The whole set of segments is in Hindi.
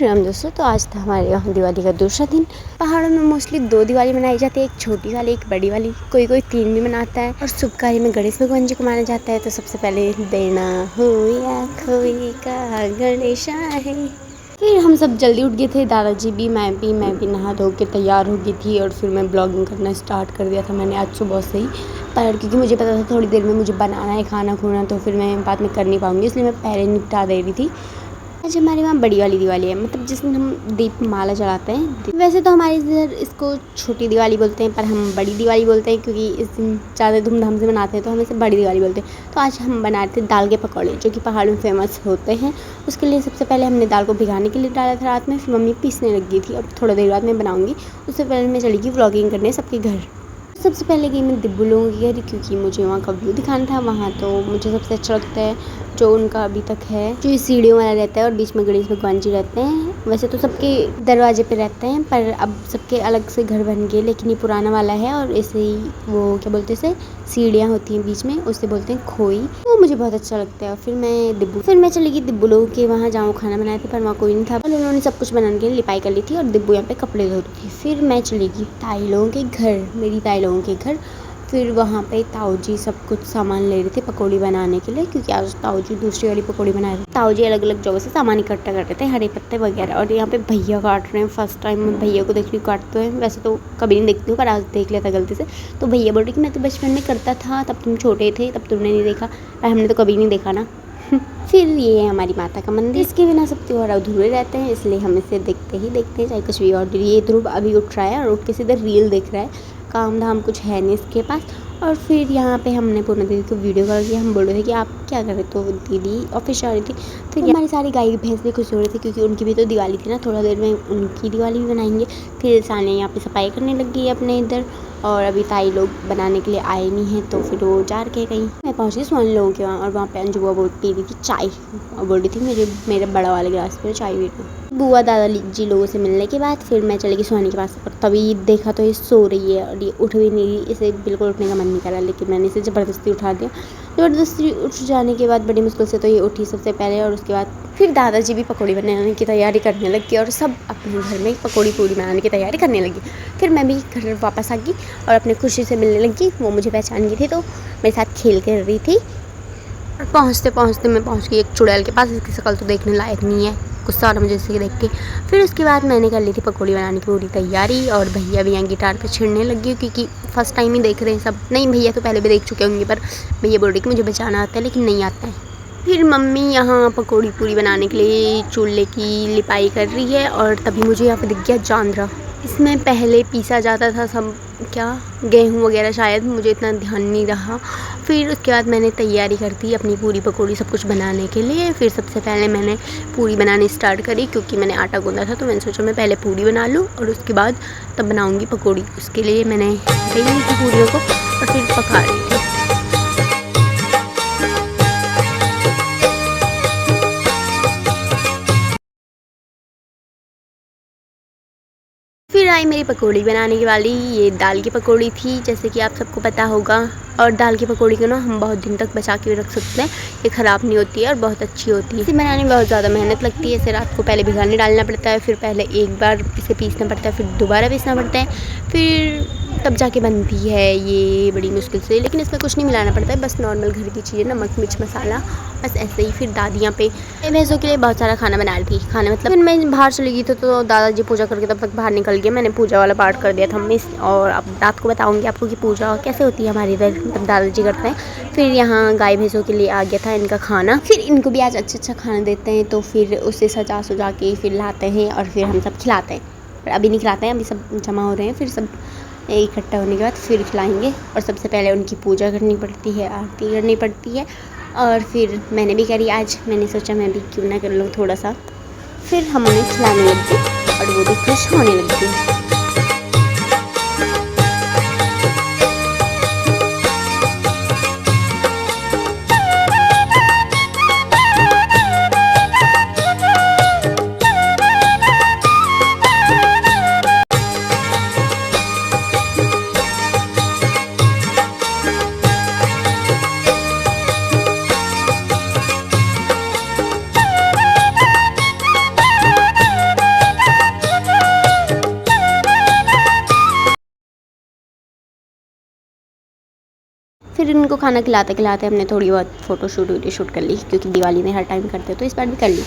श्री राम दोस्तों। तो आज था हमारे यहाँ दिवाली का दूसरा दिन। पहाड़ों में मोस्टली 2 दिवाली मनाई जाती है, एक छोटी वाली एक बड़ी वाली, कोई कोई 3 भी मनाता है। और शुभ कार्य में गणेश भगवान जी को माना जाता है। तो सबसे पहले देना हो या खोई का गणेशा है। फिर हम सब जल्दी उठ गए थे, दादाजी भी, मैं भी नहा धो के तैयार हो गई थी। और फिर मैं ब्लॉगिंग करना स्टार्ट कर दिया था मैंने आज सुबह से ही, पर क्योंकि मुझे पता था थोड़ी देर में मुझे बनाना है खाना खूना, तो फिर मैं बाद में कर नहीं पाऊँगी, इसलिए मैं पहले निपटा दे रही थी। आज हमारे वहाँ बड़ी वाली दिवाली है, मतलब जिस दिन हम दीप माला चढ़ाते हैं। वैसे तो हमारे इधर इसको छोटी दिवाली बोलते हैं, पर हम बड़ी दिवाली बोलते हैं क्योंकि इस दिन ज़्यादा धूमधाम से मनाते हैं, तो हम इसे बड़ी दिवाली बोलते हैं। तो आज हम बना रहे थे दाल के पकौड़े, जो कि पहाड़ों में फेमस होते हैं। उसके लिए सबसे पहले हमने दाल को भिगाने के लिए डाला था रात में, फिर मम्मी पीसने लग गई थी। अब थोड़ा देर बाद मैं बनाऊँगी, उससे पहले मैं चली गई व्लॉगिंग करने सबके घर। सबसे पहले गई मैं दिब्बू लोगों के घर, क्योंकि मुझे वहाँ का व्यू दिखाना था। वहाँ तो मुझे सबसे अच्छा लगता है जो उनका अभी तक है, जो इस सीढ़ियों वाला रहता है और बीच में गणेश भगवान जी रहते हैं। वैसे तो सबके दरवाजे पे रहते हैं, पर अब सबके अलग से घर बन गए, लेकिन ये पुराना वाला है। और ऐसे ही वो क्या बोलते हैं, सीढ़ियाँ होती हैं बीच में, उससे बोलते हैं खोई। वो मुझे बहुत अच्छा लगता है। और फिर मैं चली गई दिब्बू लोगों के वहाँ, जहाँ खाना बनाए थे, पर वहाँ कोई नहीं था। और उन्होंने सब कुछ बनाने के लिए लिपाई कर ली थी और दिब्बू यहाँ पे कपड़े धो रही थी। फिर मैं चली गई ताई लोगों के घर, मेरी ताई लोगों के घर। फिर वहाँ पे ताऊ जी सब कुछ सामान ले रहे थे पकौड़ी बनाने के लिए, क्योंकि आज ताऊ जी दूसरी वाली पकौड़ी बना रहे थे। ताऊ जी अलग अलग जगह से सामान इकट्ठा कर रहे थे, हरे पत्ते वगैरह। और यहाँ पे भैया काट रहे हैं, फर्स्ट टाइम मैं भैया को देख रही हूँ काटते हुए। वैसे तो कभी नहीं देखती हूँ, पर आज देख लिया था गलती से। तो भैया बोल रहे कि मैं तो बचपन में करता था, तब तुम छोटे थे, तब तुमने नहीं देखा, पर हमने तो कभी नहीं देखा ना। फिर ये है हमारी माता का मंदिर। इसके बिना सब त्योहार अधूरे रहते हैं, इसलिए हम इसे देखते ही देखते हैं, चाहे कुछ भी और। ये ध्रुव अभी उठ रहा है और उठ के सीधे रील देख रहा है, काम धाम कुछ है नहीं इसके पास। और फिर यहाँ पे हमने पूर्णा दीदी को वीडियो कॉल किया। हम बोल रहे थे कि आप क्या कर रहे, तो दीदी ऑफिस जा रही थी। फिर हमारी सारी गाय भैंस भी खुश हो रही थी, क्योंकि उनकी भी तो दिवाली थी ना, थोड़ा देर में उनकी दिवाली भी बनाएंगे। फिर सानिया यहाँ पे सफाई करने लग गई है अपने इधर, और अभी ताई लोग बनाने के लिए आए नहीं हैं, तो फिर वो जा के गई। मैं पहुँच गई सोनी लोगों के वहाँ, और वहाँ पे अंजू बुआ पी रही थी चाय, और बोल रही थी मेरे बड़ा वाले गिलास में चाय पी रही। बुआ दादाजी लोगों से मिलने के बाद फिर मैं चली गई सोनी के पास, और तभी देखा तो ये सो रही है और ये उठ भी नहीं रही। इसे बिल्कुल उठने का मन नहीं कर रहा, लेकिन मैंने इसे ज़बरदस्ती उठा दिया। ज़बरदस्ती उठ जाने के बाद बड़ी मुश्किल से तो ये उठी सबसे पहले, और उसके बाद फिर दादाजी भी पकौड़ी बनाने की तैयारी करने लगी, और सब अपने घर में पकौड़ी पूड़ी बनाने की तैयारी करने लगी। फिर मैं भी घर वापस आ गई और अपने खुशी से मिलने लगी। वो मुझे पहचान गई थी, तो मेरे साथ खेल कर रही थी। और पहुँचते पहुँचते मैं पहुँच गई एक चुड़ैल के पास। इसकी शक्ल तो देखने लायक नहीं है, गुस्सा आ रहा मुझे इसे देख के। फिर उसके बाद मैंने कर ली थी पकौड़ी बनाने की पूरी तैयारी, और भैया भी यहाँ गिटार पे छिड़ने लगी, क्योंकि फर्स्ट टाइम ही देख रहे हैं सब। नहीं, भैया तो पहले भी देख चुके होंगे, पर भैया बोल रही कि मुझे बचाना आता है, लेकिन नहीं आता है। फिर मम्मी यहाँ पकौड़ी पूरी बनाने के लिए चूल्हे की लिपाई कर रही है, और तभी मुझे यहाँ पे दिख गया जांदरा। इसमें पहले पीसा जाता था सब, क्या गेहूँ वगैरह, शायद मुझे इतना ध्यान नहीं रहा। फिर उसके बाद मैंने तैयारी कर दी अपनी पूरी पकौड़ी सब कुछ बनाने के लिए। फिर सबसे पहले मैंने पूरी बनानी स्टार्ट करी, क्योंकि मैंने आटा गूंदा था, तो मैंने सोचा मैं पहले पूरी बना लूँ और उसके बाद तब बनाऊँगी पकौड़ी। उसके लिए मैंने बेली थी पूरियों को और फिर पका रही थी। फिर आई मेरी पकौड़ी बनाने की वाली। ये दाल की पकौड़ी थी, जैसे कि आप सबको पता होगा। और दाल की पकौड़ी को ना हम बहुत दिन तक बचा के रख सकते हैं, ये ख़राब नहीं होती है और बहुत अच्छी होती है। इसे बनाने में बहुत ज़्यादा मेहनत लगती है। इसे रात को पहले भिगाने डालना पड़ता है, फिर पहले एक बार इसे पीसना पड़ता है, फिर दोबारा पीसना पड़ता है, फिर तब जाके बनती है ये बड़ी मुश्किल से। लेकिन इसमें कुछ नहीं मिलाना पड़ता है, बस नॉर्मल घर की चीज़ें, नमक मिर्च मसाला, बस ऐसे ही। फिर दादियाँ पे भैंसों के लिए बहुत सारा खाना बना रही थी। खाना मतलब फिर मैं बाहर चली गई थी, तो दादाजी पूजा करके तब तक बाहर निकल गए। मैंने पूजा वाला पार्ट कर दिया था मिस, और अब रात को बताऊँगी आपको कि पूजा कैसे होती है हमारे इधर, मतलब दादाजी करते हैं। फिर यहाँ गाय भैंसों के लिए आ गया था इनका खाना। फिर इनको भी आज अच्छा खाना देते हैं, तो फिर उसे सजा सुजा के फिर लाते हैं और फिर हम सब खिलाते हैं। पर अभी नहीं खिलाते हैं, अभी सब जमा हो रहे हैं, फिर सब इकट्ठा होने के बाद फिर खिलाएंगे। और सबसे पहले उनकी पूजा करनी पड़ती है, आरती करनी पड़ती है। और फिर मैंने भी करी आज, मैंने सोचा मैं भी क्यों ना कर लूँ थोड़ा सा। फिर हम उन्हें खिलाने लग गए और वो भी खुश होने लग गई। फिर इनको खाना खिलाते खिलाते हमने थोड़ी बहुत वीडियो शूट कर ली, क्योंकि दिवाली में हर टाइम करते तो इस बार भी कर ली।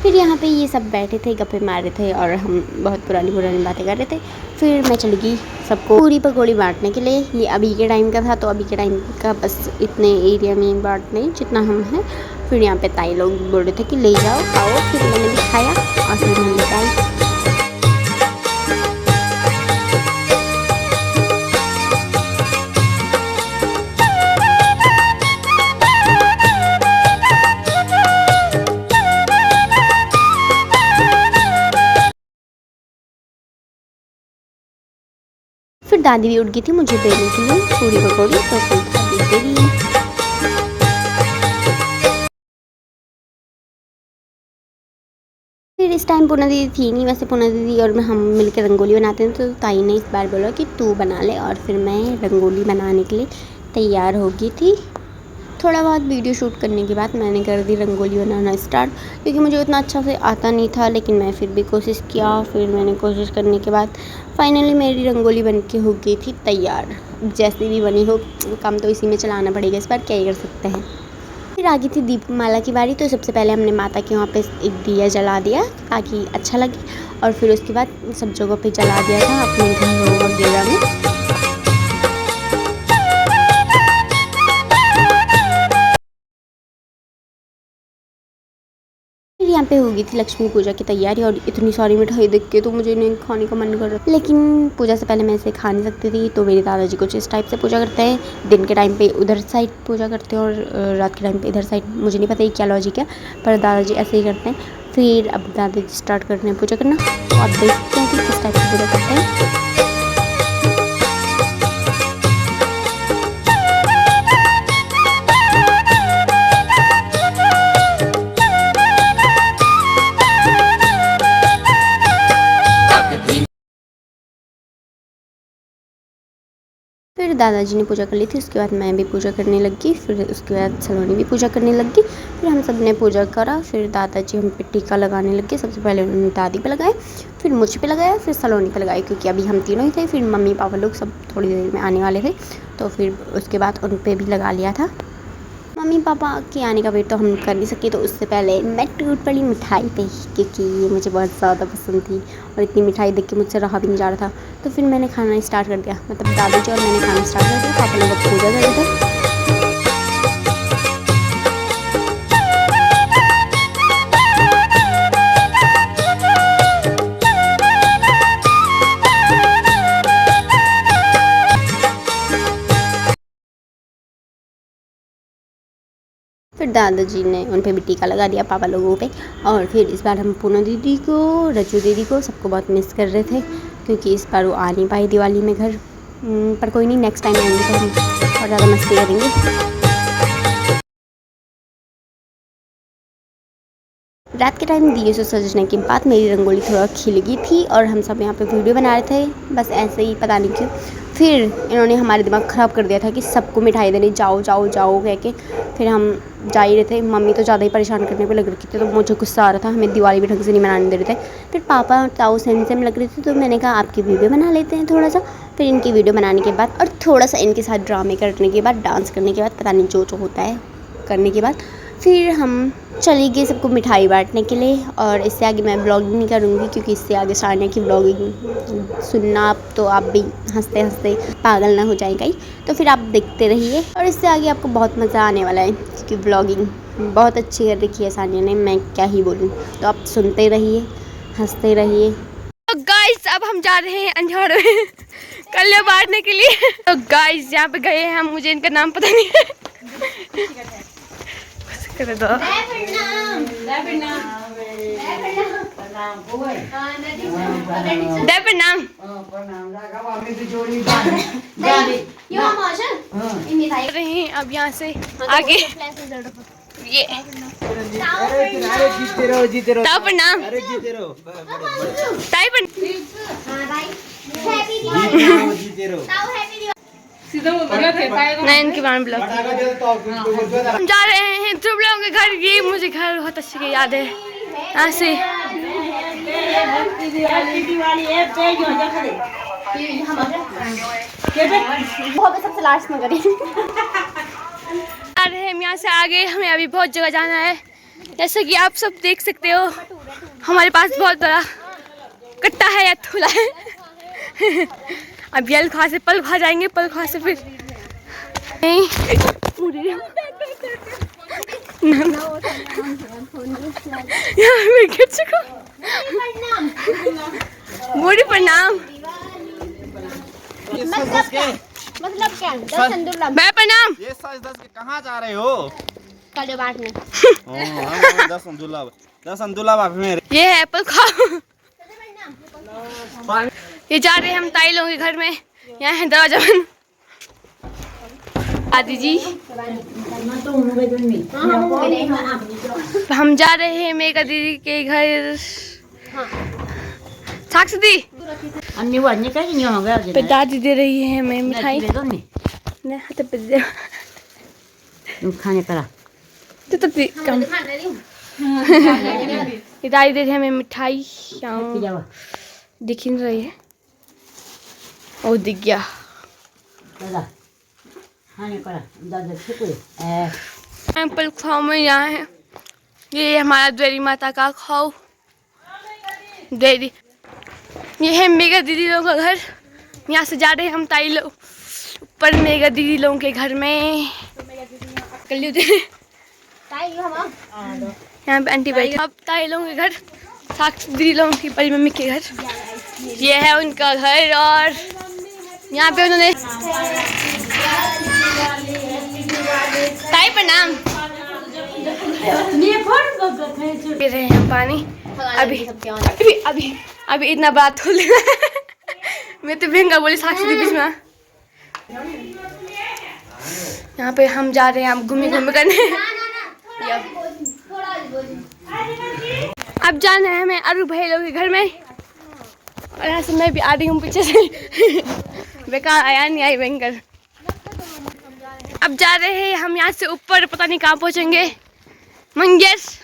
फिर यहाँ पे ये सब बैठे थे, गप्पे मार रहे थे और हम बहुत पुरानी बातें कर रहे थे। फिर मैं चली गई सबको पूरी पकौड़ी बांटने के लिए। ये अभी के टाइम का था, तो अभी के टाइम का बस इतने एरिया में बांटने जितना हम हैं। फिर यहाँ पे ताई लोग बोल रहे थे कि ले जाओ खाओ, फिर मैंने भी खाया और फिर मैंने बताई। फिर दादी भी उठ गई थी मुझे देने के लिए पूरी पकौड़ी, तो फिर दादी दे दी। फिर इस टाइम पूना दीदी थी नहीं, वैसे पूना दीदी और हम मिलकर रंगोली बनाते थे, तो ताई ने इस बार बोला कि तू बना ले, और फिर मैं रंगोली बनाने के लिए तैयार हो गई थी। थोड़ा बहुत वीडियो शूट करने के बाद मैंने कर दी रंगोली बनाना स्टार्ट, क्योंकि मुझे उतना अच्छा से आता नहीं था, लेकिन मैं फिर भी कोशिश किया। फिर मैंने कोशिश करने के बाद फाइनली मेरी रंगोली बन के हो गई थी तैयार। जैसी भी बनी हो, काम तो इसी में चलाना पड़ेगा, इस बार क्या ही कर सकते हैं। फिर आ गई थी दीपमाला की बारी, तो सबसे पहले हमने माता के वहाँ पे एक दिया जला दिया ताकि अच्छा लगे, और फिर उसके बाद सब जगहों पे जला दिया था अपने घरों वगैरह में। फिर यहाँ पे हो गई थी लक्ष्मी पूजा की तैयारी, और इतनी सारी मिठाई देख के तो मुझे नहीं खाने का मन कर रहा, लेकिन पूजा से पहले मैं इसे खा नहीं सकती थी। तो मेरे दादाजी कुछ इस टाइप से पूजा करते हैं, दिन के टाइम पे उधर साइड पूजा करते हैं और रात के टाइम पे इधर साइड। मुझे नहीं पता ये क्या लॉजिक है, पर दादाजी ऐसे ही करते हैं। फिर अब दादाजी स्टार्ट करते हैं पूजा करना, तो आप देखते हैं कि किस टाइप से पूजा करते हैं। फिर दादाजी ने पूजा कर ली थी, उसके बाद मैं भी पूजा करने लगी। फिर उसके बाद सलोनी भी पूजा करने लगी। फिर हम सब ने पूजा करा। फिर दादाजी हम पे टीका लगाने लगे। सबसे पहले उन्होंने दादी पे लगाए, फिर मुझ पे लगाया, फिर सलोनी पे लगाए, क्योंकि अभी हम तीनों ही थे। फिर मम्मी पापा लोग सब थोड़ी देर में आने वाले थे, तो फिर उसके बाद उन पर भी लगा लिया था। मम्मी पापा के आने का वेट तो हम कर नहीं सके, तो उससे पहले मैं टूट पड़ी मिठाई पे, क्योंकि ये मुझे बहुत ज़्यादा पसंद थी और इतनी मिठाई देख के मुझसे रहा भी नहीं जा रहा था। तो फिर मैंने खाना स्टार्ट कर दिया, मतलब दादाजी और मैंने खाना स्टार्ट कर दिया। पापा लोग पूजा कर रहे थे। फिर दादाजी ने उन पे भी टीका लगा दिया पापा लोगों पे। और फिर इस बार हम पूनम दीदी को, रजू दीदी को, सबको बहुत मिस कर रहे थे, क्योंकि इस बार वो आ नहीं पाई दिवाली में घर। पर कोई नहीं, नेक्स्ट टाइम आएंगे तो हम और ज़्यादा मस्ती करेंगे। रात के टाइम दिए से सजने के बाद मेरी रंगोली थोड़ा खिल गई थी, और हम सब यहाँ पे वीडियो बना रहे थे, बस ऐसे ही, पता नहीं क्यों। फिर इन्होंने हमारे दिमाग ख़राब कर दिया था कि सबको मिठाई देने जाओ जाओ जाओ कह के। फिर हम जा ही रहे थे, मम्मी तो ज़्यादा ही परेशान करने पे लग रही थी, तो मुझे गुस्सा आ रहा था, हमें दिवाली भी ढंग से नहीं मनाने दे रहे थे। फिर पापा ताऊ सेम लग रहे थे, तो मैंने कहा आपकी वीडियो बना लेते हैं थोड़ा सा। फिर इनकी वीडियो बनाने के बाद और थोड़ा सा इनके साथ ड्रामे करने के बाद, डांस करने के बाद, पता नहीं जो होता है करने के बाद, फिर हम चली गई सबको मिठाई बांटने के लिए। और इससे आगे मैं ब्लॉगिंग नहीं करूँगी, क्योंकि इससे आगे सानिया की ब्लॉगिंग सुनना आप तो आप भी हंसते हंसते पागल ना हो जाएगा ही। तो फिर आप देखते रहिए, और इससे आगे आपको बहुत मज़ा आने वाला है, क्योंकि ब्लॉगिंग बहुत अच्छी कर रखी है सानिया ने, मैं क्या ही बोलूँ। तो आप सुनते रहिए, हंसते रहिए। तो गाइस अब हम जा रहे हैं अंजार में कल्ले बांटने के लिए। तो गाइस यहाँ पे गए हैं हम, मुझे इनका नाम पता नहीं है। कर दो। अब यहाँ से आगे ये ताऊ प्रणाम, ताई नयन की बाण ब्लॉग। हम जा रहे हैं ध्रुव लोगों के घर। ये मुझे घर बहुत अच्छी की याद है यहाँ से। सबसे लास्ट में करी। अरे हम यहाँ से आगे, हमें अभी बहुत जगह जाना है। जैसे कि आप सब देख सकते हो, हमारे पास बहुत बड़ा कट्टा है या थूला है। अब यलखा से पलखा जाएंगे, पलखा से फिर नहीं मैं गिर चुका। मोरी प्रणाम। मतलब क्या? 10 दुर्लभ। मैं प्रणाम। ये 10 के कहाँ जा रहे हो? कल बांट में। 10 दुर्लभ आप मेरे। ये है एप्पल खाओ। ये जा रहे हैं हम ताई लोगों के घर में। यहाँ है दरवाजा बंद। आदि जी हम जा रहे हैं मेघा दीदी के घर। साक्षी दी पे दादी दे रही है हमें मिठाई। खाने पड़ा तो कम ये दादी दे रही है हमें मिठाई। दिख नहीं रही है। ओ दिख गया। खाने पड़ा दादा एप्पल खाओ में यहाँ है। ये हमारा द्वेरी माता का खाओ द्वेरी। ये है मेघा दीदी लोगों का घर। यहाँ से जा रहे हैं हम ताई लोग ऊपर मेघा दीदी लोगों के घर में। यहाँ पे आंटी बैठी। अब ताई लोगों के घर, साक्षी दीदी लोगों की बड़ी मम्मी के घर। ये है उनका घर और यहाँ पे उन्होंने ताई प्रणाम पी रहे हैं पानी। अभी अभी अभी अभी इतना बात हो लेना। मैं तो भयंकर बोली साक्षी दीदी में। यहाँ पे हम जा रहे हैं अब घूमी करने। अब जाना है हमें अरु भाई लोग के घर में। और यहाँ से मैं भी आ रही हूँ पीछे से। बेकार आया नहीं आई भयंकर। अब जा रहे हैं हम यहाँ से ऊपर, पता नहीं कहाँ पहुँचेंगे। मंगेश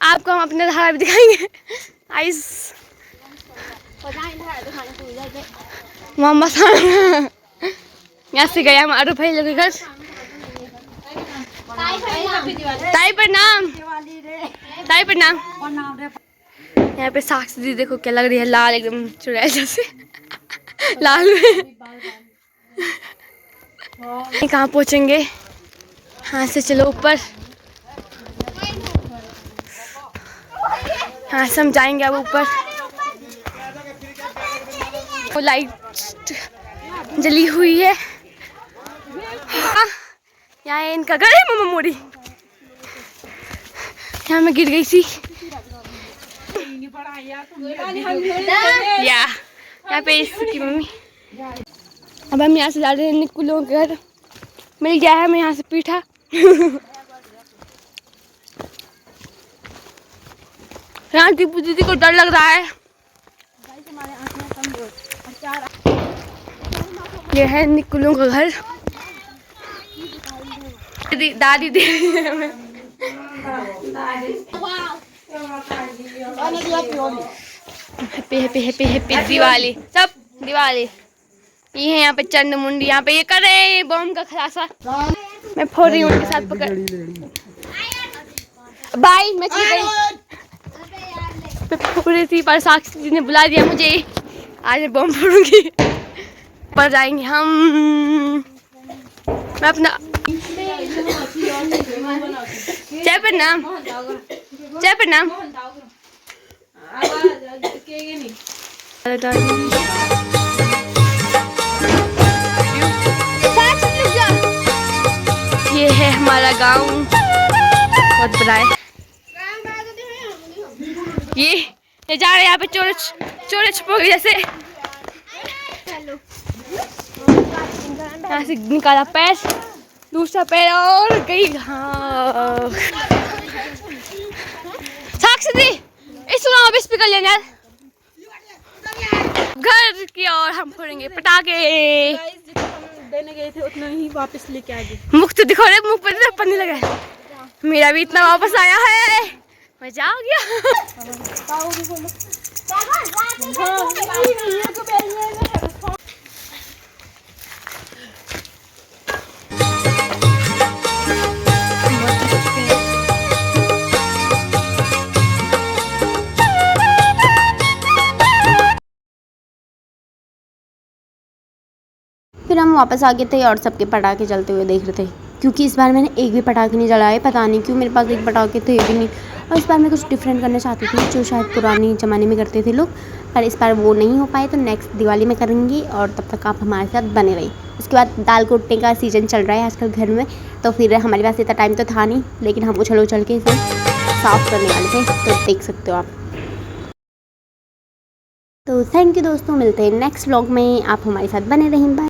आपको हम अपने धारा भी दिखाएंगे। आइस मोहम्मद यहाँ से गए हम अरु भाई लोग के घर। ताई प्रणाम। ताई प्रणाम। यहाँ पे साक्षी दीदी देखो क्या लग रही है, लाल एकदम चुड़ैल जैसे। लाल में कहाँ पहुँचेंगे? यहाँ से चलो ऊपर। यहाँ से हम जाएंगे अब ऊपर। वो लाइट जली हुई है। यहाँ इनका घर है मम्मा मोरी। यहाँ मैं गिर गई थी। यहाँ पे इसकी मम्मी। अब हम यहाँ से जा रहे हैं निक्कू लोगों के घर। मिल गया है हमें यहाँ से पीठा। यहाँ दीपू दीदी को डर लग रहा है। ये है निक्कू लोगों का घर। दादी दे रही है हमें। Happy happy happy happy Diwali. सब दिवाली। ये है यहाँ पे चंड मुंडी। यहाँ पे ये कर रहे हैं बम का खलासा। मैं फोड़ रही हूँ उनके साथ पकड़। बाय मैं फोड़ रही थी पर साक्षी जी ने बुला दिया मुझे। आज मैं बम फोड़ूंगी। पर जाएंगे हम। मैं अपना जय प्रणाम। जय प्रणाम। ये है हमारा गांव, बहुत बड़ा है। ये जा रहे हैं यहाँ पे चोरे छुपोगे जैसे। यहाँ से निकाला पैर, दूसरा पैर और गई घाव। साक्षी दी इस सुनाओ स्पीकर लेना यार। घर की और हम फोड़ेंगे पटाखे। देने गए थे उतना ही वापस लेके आ गए। मुख तो दिखो रे, मुख पर पन्नी लगा है। मेरा भी इतना वापस आया है, मजा आ गया। वापस आ गए थे और सबके पटाखे जलते हुए देख रहे थे, क्योंकि इस बार मैंने एक भी पटाखे नहीं जलाए। पता नहीं क्यों मेरे पास एक पटाखे थे भी नहीं, और इस बार मैं कुछ डिफरेंट करना चाहती थी जो शायद पुरानी ज़माने में करते थे लोग, पर इस बार वो नहीं हो पाए। तो नेक्स्ट दिवाली में करेंगे और तब तक आप हमारे साथ बने रहिए। उसके बाद दाल कूटने का सीज़न चल रहा है आजकल घर में, तो फिर हमारे पास इतना टाइम तो था नहीं, लेकिन हम उछल उछल के इसे साफ़ करने वाले थे, तो देख सकते हो आप। तो थैंक यू दोस्तों, मिलते हैं नेक्स्ट व्लॉग में, आप हमारे साथ बने रहें। बाय।